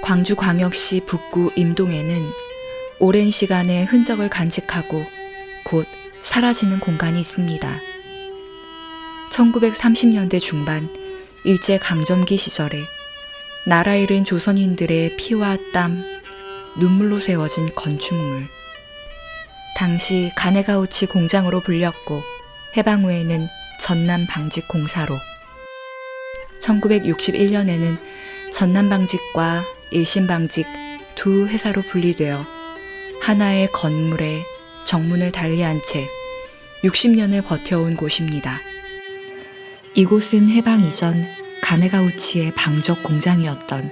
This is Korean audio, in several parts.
광주광역시 북구 임동에는 오랜 시간의 흔적을 간직하고 곧 사라지는 공간이 있습니다. 1930년대 중반 일제강점기 시절에 나라 잃은 조선인들의 피와 땀, 눈물로 세워진 건축물. 당시 가네가우치 공장으로 불렸고 해방 후에는 전남방직공사로, 1961년에는 전남방직과 일신방직 두 회사로 분리되어 하나의 건물에 정문을 달리한 채 60년을 버텨온 곳입니다. 이곳은 해방 이전 가네가우치의 방적 공장이었던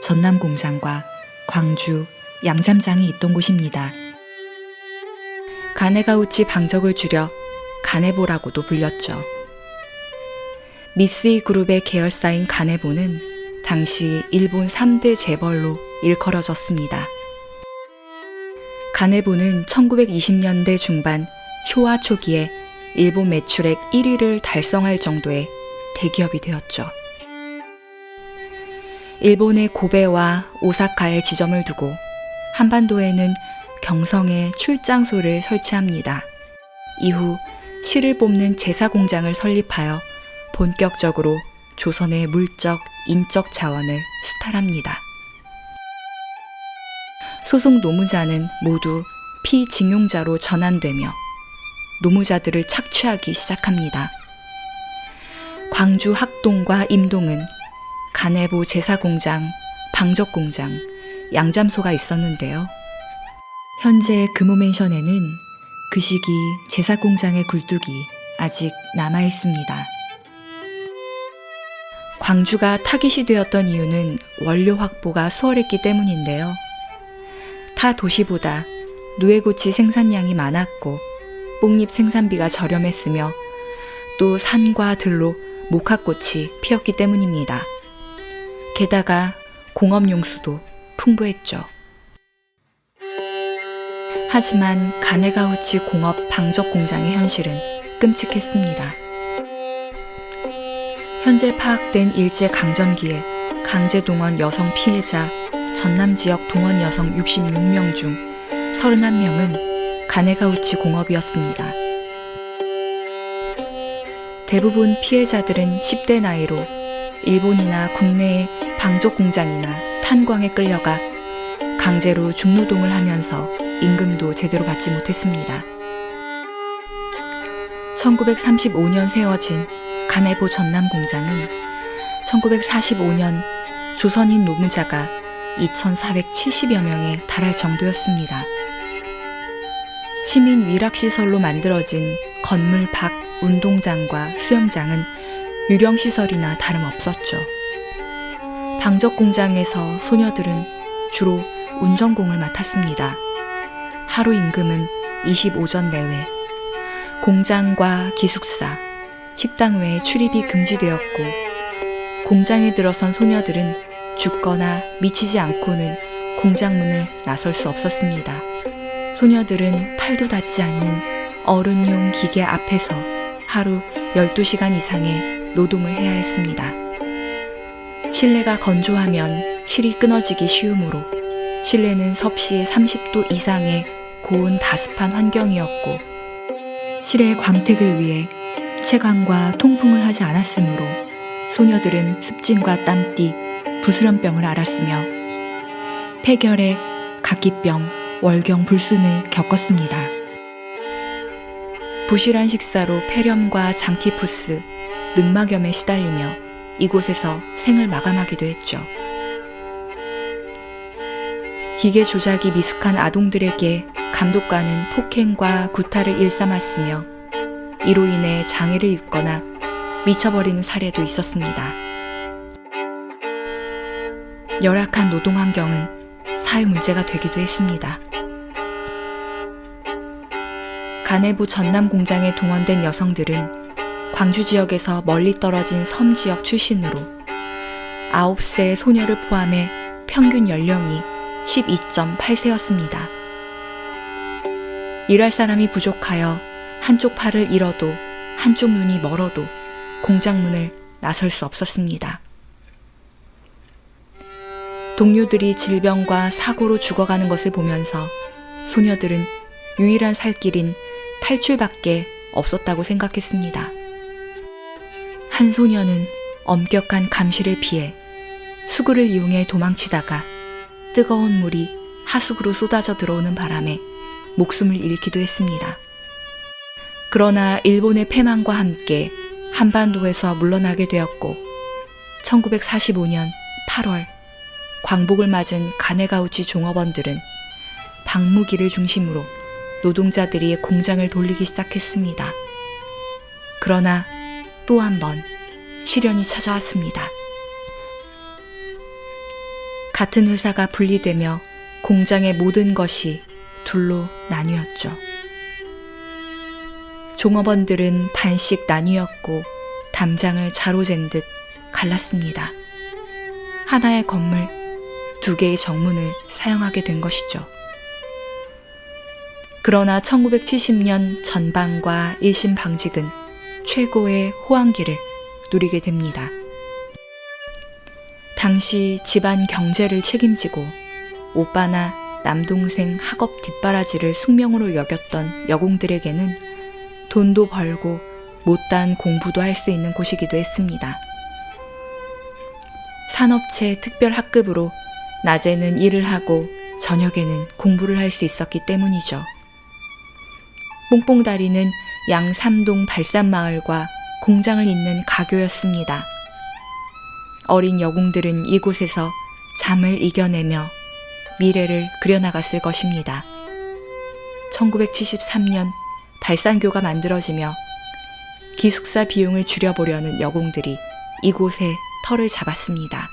전남공장과 광주 양잠장이 있던 곳입니다. 가네가우치 방적을 줄여 가네보라고도 불렸죠. 미쓰이 그룹의 계열사인 가네보는 당시 일본 3대 재벌로 일컬어졌습니다. 가네보는 1920년대 중반 쇼와 초기에 일본 매출액 1위를 달성할 정도의 대기업이 되었죠. 일본의 고베와 오사카에 지점을 두고 한반도에는 경성에 출장소를 설치합니다. 이후 실을 뽑는 제사공장을 설립하여 본격적으로 조선의 물적, 인적 자원을 수탈합니다. 소속 노무자는 모두 피징용자로 전환되며 노무자들을 착취하기 시작합니다. 광주 학동과 임동은 가네보 제사공장, 방적공장, 양잠소가 있었는데요. 현재 금호맨션에는 그 시기 제사공장의 굴뚝이 아직 남아있습니다. 광주가 타깃이 되었던 이유는 원료 확보가 수월했기 때문인데요. 타 도시보다 누에고치 생산량이 많았고 뽕잎 생산비가 저렴했으며 또 산과 들로 목화꽃이 피었기 때문입니다. 게다가 공업용수도 풍부했죠. 하지만 가네가우치 공업 방적 공장의 현실은 끔찍했습니다. 현재 파악된 일제 강점기에 강제동원 여성 피해자 전남 지역 동원 여성 66명 중 31명은 가네가우치 공업이었습니다. 대부분 피해자들은 10대 나이로 일본이나 국내의 방적 공장이나 탄광에 끌려가 강제로 중노동을 하면서 임금도 제대로 받지 못했습니다. 1935년 세워진 가네보 전남 공장은 1945년 조선인 노무자가 2,470여 명에 달할 정도였습니다. 시민 위락시설로 만들어진 건물 밖 운동장과 수영장은 유령시설이나 다름없었죠. 방적 공장에서 소녀들은 주로 운전공을 맡았습니다. 하루 임금은 25전 내외, 공장과 기숙사, 식당 외에 출입이 금지되었고 공장에 들어선 소녀들은 죽거나 미치지 않고는 공장 문을 나설 수 없었습니다. 소녀들은 팔도 닿지 않는 어른용 기계 앞에서 하루 12시간 이상의 노동을 해야 했습니다. 실내가 건조하면 실이 끊어지기 쉬우므로 실내는 섭씨 30도 이상의 고온 다습한 환경이었고 실의 광택을 위해 채광과 통풍을 하지 않았으므로 소녀들은 습진과 땀띠, 부스럼병을 앓았으며 폐결핵, 각기병, 월경 불순을 겪었습니다. 부실한 식사로 폐렴과 장티푸스, 늑막염에 시달리며 이곳에서 생을 마감하기도 했죠. 기계 조작이 미숙한 아동들에게 감독관은 폭행과 구타를 일삼았으며 이로 인해 장애를 입거나 미쳐버리는 사례도 있었습니다. 열악한 노동 환경은 사회 문제가 되기도 했습니다. 가네보 전남 공장에 동원된 여성들은 광주 지역에서 멀리 떨어진 섬 지역 출신으로 9세 소녀를 포함해 평균 연령이 12.8세였습니다. 일할 사람이 부족하여 한쪽 팔을 잃어도 한쪽 눈이 멀어도 공장 문을 나설 수 없었습니다. 동료들이 질병과 사고로 죽어가는 것을 보면서 소녀들은 유일한 살 길인 탈출밖에 없었다고 생각했습니다. 한 소녀는 엄격한 감시를 피해 수구를 이용해 도망치다가 뜨거운 물이 하수구로 쏟아져 들어오는 바람에 목숨을 잃기도 했습니다. 그러나 일본의 패망과 함께 한반도에서 물러나게 되었고 1945년 8월 광복을 맞은 가네가우치 종업원들은 방무기를 중심으로 노동자들이 공장을 돌리기 시작했습니다. 그러나 또 한 번 시련이 찾아왔습니다. 같은 회사가 분리되며 공장의 모든 것이 둘로 나뉘었죠. 종업원들은 반씩 나뉘었고 담장을 자로잰 듯 갈랐습니다. 하나의 건물, 두 개의 정문을 사용하게 된 것이죠. 그러나 1970년 전방과 일심방직은 최고의 호황기를 누리게 됩니다. 당시 집안 경제를 책임지고 오빠나 남동생 학업 뒷바라지를 숙명으로 여겼던 여공들에게는 돈도 벌고 못다한 공부도 할 수 있는 곳이기도 했습니다. 산업체 특별학급으로 낮에는 일을 하고 저녁에는 공부를 할 수 있었기 때문이죠. 뽕뽕다리는 양삼동 발산마을과 공장을 잇는 가교였습니다. 어린 여공들은 이곳에서 잠을 이겨내며 미래를 그려나갔을 것입니다. 1973년 발산교가 만들어지며 기숙사 비용을 줄여보려는 여공들이 이곳에 터를 잡았습니다.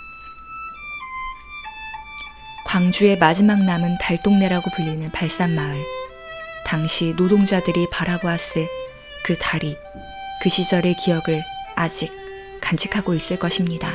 광주의 마지막 남은 달동네라고 불리는 발산마을. 당시 노동자들이 바라보았을 그 달이 그 시절의 기억을 아직 간직하고 있을 것입니다.